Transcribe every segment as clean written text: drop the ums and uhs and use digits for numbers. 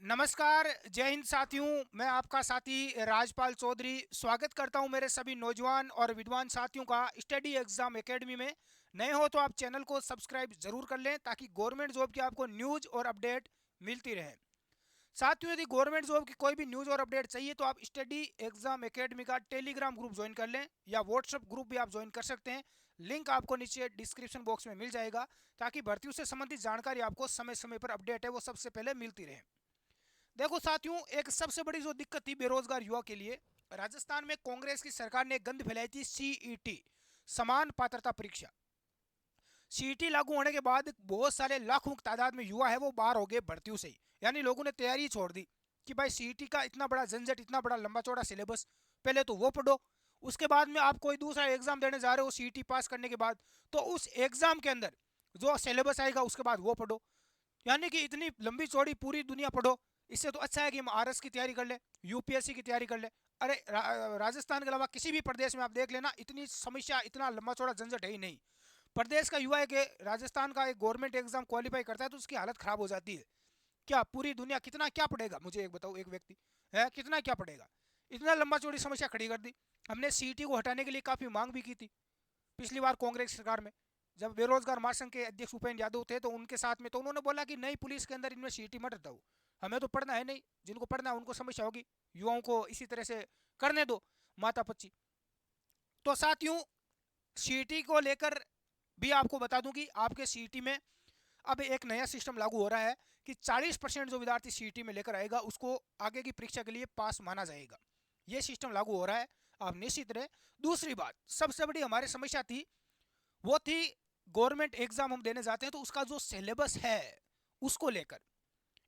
नमस्कार, जय हिंद साथियों। मैं आपका साथी राजपाल चौधरी स्वागत करता हूं मेरे सभी नौजवान और विद्वान साथियों का स्टडी एग्जाम एकेडमी में। नए हो तो आप चैनल को सब्सक्राइब जरूर कर लें ताकि गवर्नमेंट जॉब की आपको न्यूज और अपडेट मिलती रहे। साथियों, यदि गवर्नमेंट जॉब की कोई भी न्यूज और अपडेट चाहिए तो आप स्टडी एग्जाम एकेडमी का टेलीग्राम ग्रुप ज्वाइन कर लें या व्हाट्सएप ग्रुप भी आप ज्वाइन कर सकते हैं। लिंक आपको नीचे डिस्क्रिप्शन बॉक्स में मिल जाएगा ताकि भर्तियों से संबंधित जानकारी आपको समय समय पर अपडेट है वो सबसे पहले मिलती रहे। देखो साथियों, एक सबसे बड़ी जो दिक्कत थी बेरोजगार युवा के लिए, राजस्थान में कांग्रेस की सरकार ने गंद फैलाई थी सीईटी, समान पात्रता परीक्षा। सीईटी लागू होने के बाद बहुत सारे लाखों की तादाद में युवा है वो बाहर हो गए भर्तियों से ही, यानी लोगों ने तैयारी छोड़ दी कि भाई सीईटी का इतना बड़ा झंझट, इतना बड़ा लंबा चौड़ा सिलेबस, पहले तो वो पढ़ो, उसके बाद में आप कोई दूसरा एग्जाम देने जा रहे हो सीईटी पास करने के बाद, तो उस एग्जाम के अंदर जो सिलेबस आएगा उसके बाद वो पढ़ो। यानी कि इतनी लंबी चौड़ी पूरी दुनिया पढ़ो। इससे तो अच्छा है कि हम आरएस की तैयारी कर ले, यूपीएससी की तैयारी कर ले। अरे राजस्थान के अलावा किसी भी प्रदेश में आप देख लेना, इतनी समस्या, इतना लंबा चौड़ा झंझट है ही नहीं। प्रदेश का युवा है कि राजस्थान का एक गवर्नमेंट एग्जाम क्वालिफाई करता है तो उसकी हालत खराब हो जाती है। क्या पूरी दुनिया कितना क्या पढ़ेगा, मुझे एक बताओ, एक व्यक्ति है कितना क्या पढ़ेगा। इतना लंबा चौड़ी समस्या खड़ी कर दी। हमने सीईटी को हटाने के लिए काफ़ी मांग भी की थी पिछली बार कांग्रेस सरकार में। जब बेरोजगार महासंघ के अध्यक्ष उपेंद्र यादव थे तो उनके साथ में, तो उन्होंने बोला कि नहीं, पुलिस के अंदर इनमें सीईटी मत हटाओ, हमें तो पढ़ना है नहीं, जिनको पढ़ना है उनको समस्या होगी, युवाओं को इसी तरह से करने दो माता पच्ची। तो साथियों, सीईटी को लेकर भी आपको बता दूं कि आपके सीईटी में अब एक नया सिस्टम लागू हो रहा है कि 40% जो विद्यार्थी सीईटी में लेकर आएगा उसको आगे की परीक्षा के लिए पास माना जाएगा। ये सिस्टम लागू हो रहा है, आप निश्चित रहे। दूसरी बात, सबसे बड़ी हमारी समस्या थी वो थी गवर्नमेंट एग्जाम हम देने जाते हैं तो उसका जो सिलेबस है उसको लेकर,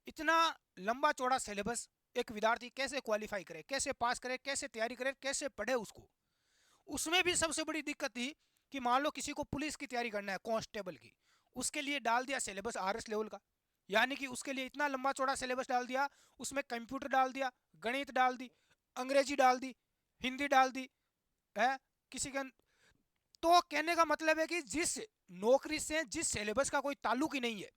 इतना लंबा चौड़ा सिलेबस, एक विद्यार्थी कैसे क्वालिफाई करे, कैसे पास करे, कैसे तैयारी करे, कैसे पढ़े उसको। उसमें भी सबसे बड़ी दिक्कत थी कि मान लो किसी को पुलिस की तैयारी करना है, कांस्टेबल की, उसके लिए डाल दिया सिलेबस आरएस लेवल का, यानी कि उसके लिए इतना लंबा चौड़ा सिलेबस डाल दिया, उसमें कंप्यूटर डाल दिया, गणित डाल दी, अंग्रेजी डाल दी, हिंदी डाल दी है किसी के। तो कहने का मतलब है कि जिस नौकरी से, जिस सिलेबस का कोई ताल्लुक ही नहीं है,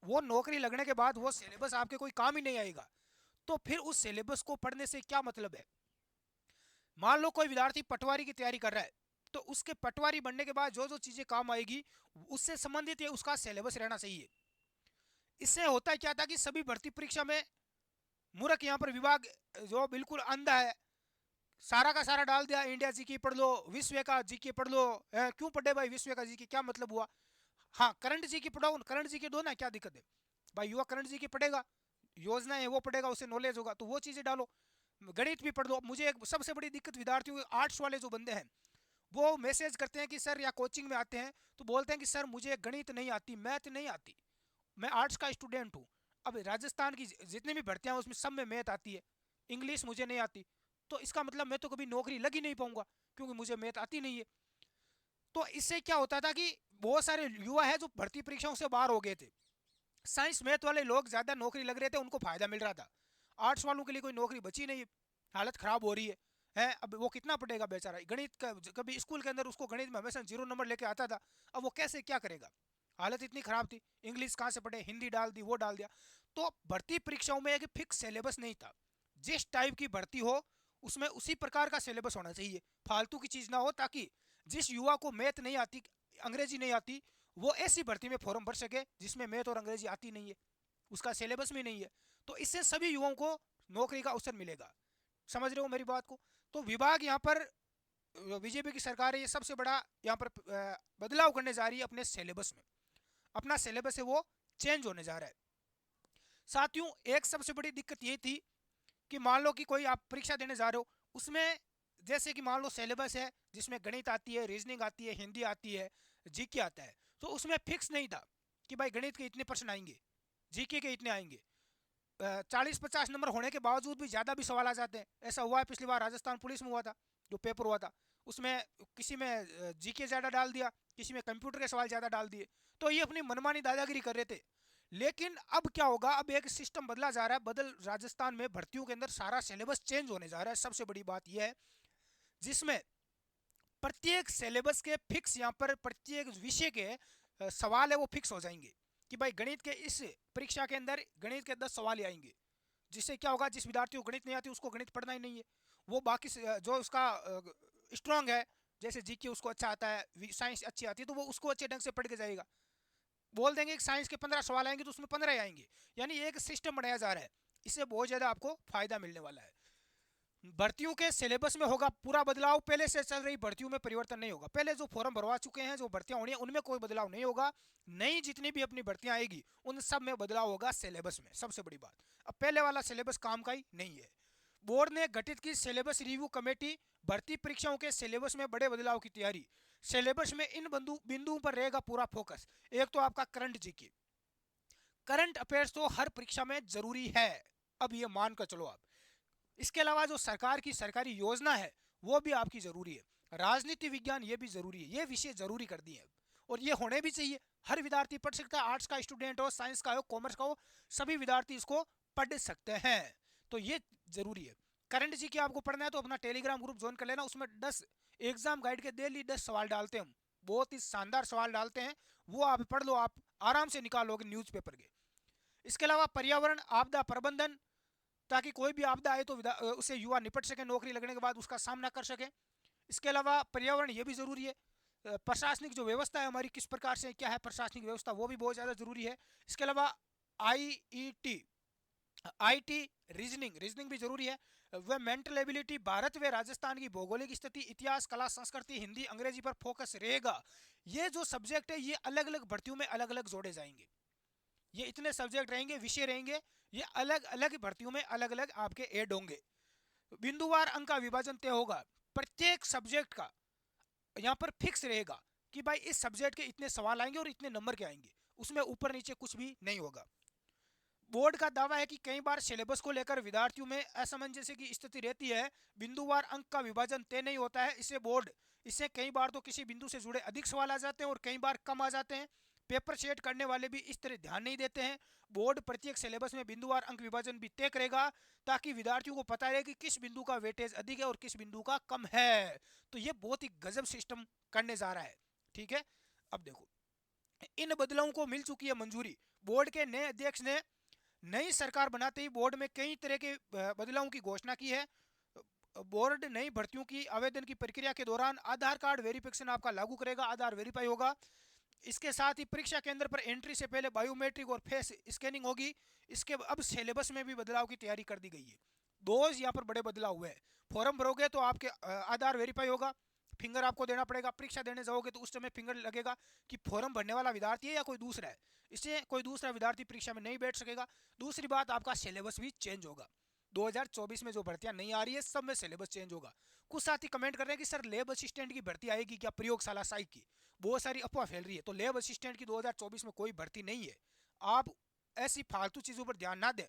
वो नौकरी लगने के बाद वो सिलेबस आपके कोई काम ही नहीं आएगा। तो फिर उस सिलेबस को पढ़ने से क्या मतलब है। मान लो कोई विद्यार्थी पटवारी की तैयारी कर रहा है, तो उसके पटवारी बनने के बाद जो जो चीजें काम आएगी उससे संबंधित ये उसका सिलेबस रहना चाहिए। इससे होता क्या था कि सभी भर्ती परीक्षा में मूर्ख यहाँ पर विभाग जो बिल्कुल अंधा है, सारा का सारा डाल दिया, इंडिया जीके पढ़ लो, विश्व का जीके पढ़ लो। क्यों पढ़े भाई विश्व का जीके, क्या मतलब हुआ। हाँ, करंट जीके पढ़ाओ, करंट जीके दो ना, क्या दिक्कत है भाई। युवा करंट जीके पढ़ेगा, योजनाएं वो पढ़ेगा, उससे नॉलेज होगा, तो वो चीजें डालो। गणित भी पढ़ लो। मुझे एक सबसे बड़ी दिक्कत विद्यार्थियों, आर्ट्स वाले जो बंदे हैं, वो मैसेज करते हैं कि सर, या कोचिंग में आते हैं तो बोलते हैं कि सर मुझे गणित नहीं आती, मैथ नहीं आती, मैं आर्ट्स का स्टूडेंट हूँ। अब राजस्थान की जितनी भी भर्तियां हैं उसमें सब में मैथ आती है, इंग्लिश मुझे नहीं आती, तो इसका मतलब मैं तो कभी नौकरी लग ही नहीं पाऊंगा क्योंकि मुझे मैथ आती नहीं है। तो इससे क्या होता था कि बहुत सारे युवा है जो भर्ती परीक्षाओं से बाहर हो गए थे। साइंस मैथ वाले लोग ज्यादा नौकरी लग रहे थे, उनको फायदा मिल रहा था। आर्ट्स वालों के लिए कोई नौकरी बची नहीं, हालत खराब हो रही है। अब वो कितना पढ़ेगा बेचारा गणित का, कभी स्कूल के अंदर उसको गणित में हमेशा 0 नंबर लेके आता था, अब वो कैसे क्या करेगा। हालत इतनी खराब थी, इंग्लिश कहाँ से पढ़े, हिंदी डाल दी, वो डाल दिया। तो भर्ती परीक्षाओं में एक फिक्स सिलेबस नहीं था। जिस टाइप की भर्ती हो उसमें उसी प्रकार का सिलेबस होना चाहिए, फालतू की चीज ना हो, ताकि जिस युवा को मैथ नहीं आती, अंग्रेजी नहीं आती, वो ऐसी भर्ती में फॉर्म भर सके जिसमें मैथ और अंग्रेजी आती नहीं है, उसका सिलेबस भी नहीं है। तो इससे सभी युवाओं को नौकरी का अवसर मिलेगा। समझ रहे हो मेरी बात को। तो विभाग यहाँ पर, बीजेपी की सरकार है, ये सबसे बड़ा यहाँ पर बदलाव करने जा रही है अपने सिलेबस में। अपना सिलेबस है वो चेंज होने जा रहा है। साथियों, एक सबसे बड़ी दिक्कत ये थी कि मान लो कि कोई आप परीक्षा देने जा रहे हो, उसमें जैसे कि मान लो सिलेबस है जिसमें गणित आती है, रीजनिंग आती है, हिंदी आती है, जीके आता है, तो उसमें फिक्स नहीं था कि भाई गणित के इतने प्रश्न आएंगे, जीके के इतने आएंगे। 40-50 नंबर होने के बावजूद भी ज़्यादा भी सवाल आ जाते हैं। ऐसा हुआ है पिछली बार राजस्थान पुलिस में हुआ था, जो पेपर हुआ था उसमें किसी में जीके ज़्यादा डाल दिया, किसी में कंप्यूटर के सवाल ज़्यादा डाल दिए, तो ये अपनी मनमानी दादागिरी कर रहे थे। लेकिन अब क्या होगा, अब एक सिस्टम बदला जा रहा है, बदल राजस्थान में भर्तियों के अंदर सारा सिलेबस चेंज होने जा रहा है। सबसे बड़ी बात यह है जिसमें प्रत्येक सिलेबस के फिक्स, यहाँ पर प्रत्येक विषय के सवाल है वो फिक्स हो जाएंगे कि भाई गणित के इस परीक्षा के अंदर गणित के 10 सवाल आएंगे, जिससे क्या होगा, जिस विद्यार्थी को गणित नहीं आती उसको गणित पढ़ना ही नहीं है, वो बाकी जो उसका स्ट्रांग है, जैसे जीके उसको अच्छा आता है, साइंस अच्छी आती है, तो वो उसको अच्छे ढंग से पढ़ के जाएगा। बोल देंगे कि साइंस के 15 सवाल आएंगे तो उसमें 15 ही आएंगे, यानी एक सिस्टम बनाया जा रहा है। इससे बहुत ज़्यादा आपको फायदा मिलने वाला है। भर्तियों के सिलेबस में होगा पूरा बदलाव, पहले से चल रही भर्तियों में परिवर्तन नहीं होगा। पहले जो फॉर्म भरवा चुके हैं, जो भर्तियां होनी है, उनमें कोई बदलाव नहीं होगा। नई जितनी भी अपनी भर्तियां आएगी उन सब में बदलाव होगा सिलेबस में, सबसे बड़ी बात। अब पहले वाला सिलेबस काम का ही नहीं है। बोर्ड ने गठित की सिलेबस रिव्यू कमेटी, भर्ती परीक्षाओं के सिलेबस में बड़े बदलाव की तैयारी। सिलेबस में इन बिंदुओं पर रहेगा पूरा फोकस। एक तो आपका करंट जीके, करंट अफेयर्स तो हर परीक्षा में जरूरी है, अब ये मान कर चलो आप। इसके अलावा जो सरकार की सरकारी योजना है वो भी आपकी जरूरी है। राजनीति विज्ञान ये भी जरूरी है, ये विषय जरूरी कर दिए हैं और ये होने भी चाहिए। हर विद्यार्थी पढ़ सकता है, आर्ट्स का स्टूडेंट हो, साइंस का हो, कॉमर्स का हो, सभी विद्यार्थी इसको पढ़ सकते हैं, तो ये जरूरी है। करंट जी के आपको पढ़ना है तो अपना टेलीग्राम ग्रुप ज्वाइन कर लेना, उसमें 10 एग्जाम गाइड के डेली 10 सवाल डालते हैं हम, बहुत ही शानदार सवाल डालते हैं, वो आप पढ़ लो, आप आराम से निकालोगे न्यूज़पेपर के। इसके अलावा पर्यावरण आपदा प्रबंधन, ताकि कोई भी आपदा आए तो उससे युवा निपट सके, नौकरी लगने के बाद उसका सामना कर सके। इसके अलावा पर्यावरण ये भी जरूरी है। प्रशासनिक जो व्यवस्था है हमारी किस प्रकार से क्या है प्रशासनिक व्यवस्था, वो भी बहुत ज़्यादा जरूरी है। इसके अलावा आईईटी, आईटी रीजनिंग, रीजनिंग भी जरूरी है। वह मेंटल एबिलिटी, भारत व राजस्थान की भौगोलिक स्थिति, इतिहास, कला, संस्कृति, हिंदी, अंग्रेजी पर फोकस रहेगा। ये जो सब्जेक्ट है ये अलग अलग भर्तियों में अलग अलग जोड़े जाएंगे। ये इतने सब्जेक्ट रहेंगे, विषय रहेंगे, ये अलग अलग भर्तियों में अलग अलग आपके ऐड होंगे। बिंदुवार अंक का विभाजन तय होगा, प्रत्येक सब्जेक्ट का यहाँ पर फिक्स रहेगा कि भाई इस सब्जेक्ट के इतने सवाल आएंगे और इतने नंबर के आएंगे, उसमें ऊपर नीचे कुछ भी नहीं होगा। बोर्ड का दावा है कि कई बार सिलेबस को लेकर विद्यार्थियों में असमंजस की स्थिति रहती है, बिंदुवार अंक का विभाजन तय नहीं होता है। इससे कई बार तो किसी बिंदु से जुड़े अधिक सवाल आ जाते हैं और कई बार कम आ जाते हैं। पेपर सेट करने वाले भी इस तरह ध्यान नहीं देते हैं। बोर्ड प्रत्येक सिलेबस में बिंदुवार अंक विभाजन भी तय करेगा, ताकि विद्यार्थियों को पता रहे कि किस बिंदु का वेटेज अधिक है और किस बिंदु का कम है। तो ये बहुत ही गजब सिस्टम करने जा रहा है, ठीक है। अब देखो, इन बदलावों को मिल चुकी है मंजूरी। बोर्ड के नए अध्यक्ष ने नई सरकार बनाते ही बोर्ड में कई तरह के बदलावों की घोषणा की है। बोर्ड नई भर्तियों की आवेदन की प्रक्रिया के दौरान आधार कार्ड वेरिफिकेशन आपका लागू करेगा, आधार वेरीफाई होगा। इसके साथ ही परीक्षा केंद्र पर एंट्री से पहले बायोमेट्रिक और फेस स्कैनिंग होगी। इसके अब सिलेबस में भी बदलाव की तैयारी कर दी गई है। दो यहाँ पर बड़े बदलाव हुए हैं। फॉर्म भरोगे तो आपके आधार वेरीफाई होगा, फिंगर आपको देना पड़ेगा। परीक्षा देने जाओगे तो उस समय फिंगर लगेगा कि फॉर्म भरने वाला विद्यार्थी है या कोई दूसरा है, इससे कोई दूसरा विद्यार्थी परीक्षा में नहीं बैठ सकेगा। दूसरी बात, आपका सिलेबस भी चेंज होगा। 2024 में जो भर्तियां नहीं आ रही है सब में सिलेबस चेंज होगा। कुछ साथी कमेंट कर रहे हैं कि सर लैब असिस्टेंट की भर्ती आएगी क्या, प्रयोगशाला सहायक की, बहुत सारी अफवाह फैल रही है। तो लैब असिस्टेंट की 2024 में कोई भर्ती नहीं है, आप ऐसी फालतू चीज़ों पर ध्यान ना दें।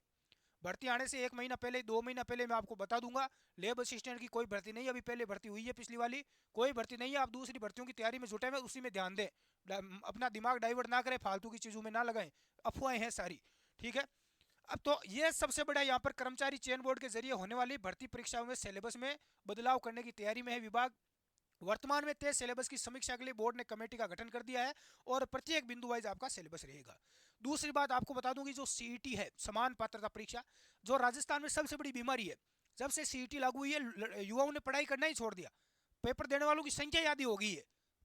भर्ती आने से 1 महीना पहले, 2 महीना पहले मैं आपको बता दूंगा लेब असिस्टेंट की कोई भर्ती नहीं है। अभी पहले भर्ती हुई है पिछली वाली, कोई भर्ती नहीं है। आप दूसरी भर्तियों की तैयारी में जुटे हुए, उसी में ध्यान दें, अपना दिमाग डाइवर्ट ना करें, फालतू की चीज़ों में ना लगाएं, अफवाहें हैं सारी, ठीक है। अब तो ये सबसे बड़ा यहाँ पर कर्मचारी चयन बोर्ड के जरिए होने वाली भर्ती परीक्षाओं में सिलेबस में बदलाव करने की तैयारी में है विभाग। वर्तमान में तय सिलेबस की समीक्षा के लिए बोर्ड ने कमेटी का गठन कर दिया है और प्रत्येक बिंदु वाइज आपका सिलेबस रहेगा। दूसरी बात आपको बता दूं कि जो सीईटी है, समान पात्रता परीक्षा, जो राजस्थान में सबसे बड़ी बीमारी है, जब से सीईटी लागू हुई है युवाओं ने पढ़ाई करना ही छोड़ दिया। पेपर देने वालों की संख्या आधी हो गई है,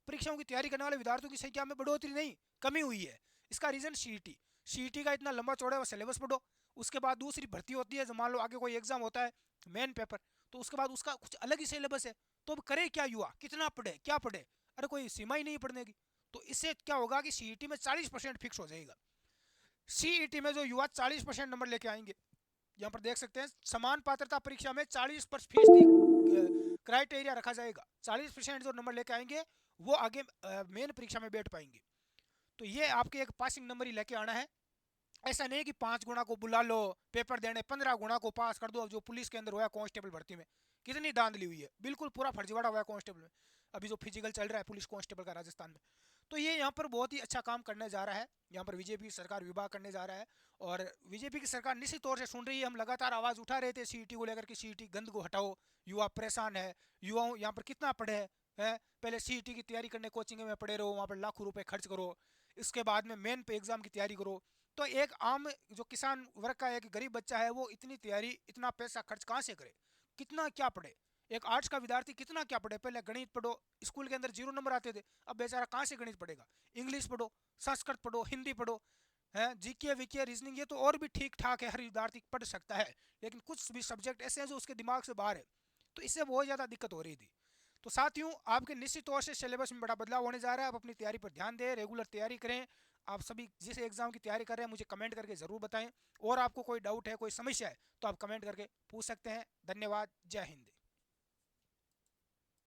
परीक्षाओं की तैयारी करने वाले विद्यार्थियों की संख्या में बढ़ोतरी नहीं, कमी हुई है। इसका रीजन सीईटी, सीईटी का इतना लंबा चौड़ा सिलेबस पढ़ो, उसके बाद दूसरी भर्ती होती है, जो मान लो आगे कोई एग्जाम होता है मेन पेपर, तो उसके बाद उसका कुछ अलग ही सिलेबस है। तो अब करे क्या युवा, कितना पढ़े, क्या पढ़े, अरे कोई सीमा ही नहीं पढ़ने की। तो इससे क्या होगा कि सीईटी में 40% फिक्स हो जाएगा। सीईटी में जो युवा 40% नंबर लेके आएंगे, यहाँ पर देख सकते हैं समान पात्रता परीक्षा में 40% क्राइटेरिया रखा जाएगा। 40% जो नंबर लेके आएंगे वो आगे मेन परीक्षा में बैठ पाएंगे। तो ये आपके एक पासिंग नंबर ही लेके आना है। ऐसा नहीं कि 5 गुना को बुला लो पेपर देने, 15 गुना को पास कर दो। अब जो पुलिस के अंदर हुआ कांस्टेबल भर्ती में कितनी धांधली हुई है, बिल्कुल पूरा फर्जीवाड़ा हुआ है कांस्टेबल में, अभी जो फिजिकल चल रहा है पुलिस कांस्टेबल का राजस्थान में। तो ये यहाँ पर बहुत ही अच्छा काम करने जा रहा है, यहाँ पर बीजेपी सरकार विभाग करने जा रहा है। और बीजेपी की सरकार निश्चित तौर से सुन रही है। हम लगातार आवाज़ उठा रहे थे सीईटी को लेकर कि सीईटी गंद को हटाओ, युवा परेशान है, युवाओं यहाँ पर कितना पढ़े है, पहले सीईटी की तैयारी करने कोचिंग में पढ़े रहो, वहाँ पर लाखों रुपए खर्च करो, इसके बाद में मेन पे एग्जाम की तैयारी करो। तो एक आम जो किसान वर्ग का एक गरीब बच्चा है वो इतनी तैयारी, इतना पैसा खर्च कहाँ से करे, कितना क्या पढ़े। एक आर्ट्स का विद्यार्थी कितना क्या पढ़े, पहले गणित पढ़ो, स्कूल के अंदर 0 नंबर आते थे, अब बेचारा कहाँ से गणित पढ़ेगा। इंग्लिश पढ़ो, संस्कृत पढ़ो, हिंदी पढ़ो, है जीके वीके रीजनिंग, ये तो और भी ठीक ठाक है, हर विद्यार्थी पढ़ सकता है, लेकिन कुछ भी सब्जेक्ट ऐसे हैं जो उसके दिमाग से बाहर है, तो इससे बहुत ज़्यादा दिक्कत हो रही थी। तो साथियों, आपके निश्चित तौर से सिलेबस में बड़ा बदलाव होने जा रहा है। आप अपनी तैयारी पर ध्यान दें, रेगुलर तैयारी करें। आप सभी जिस एग्जाम की तैयारी कर रहे हैं मुझे कमेंट करके ज़रूर बताएं, और आपको कोई डाउट है, कोई समस्या है, तो आप कमेंट करके पूछ सकते हैं। धन्यवाद। जय हिंद।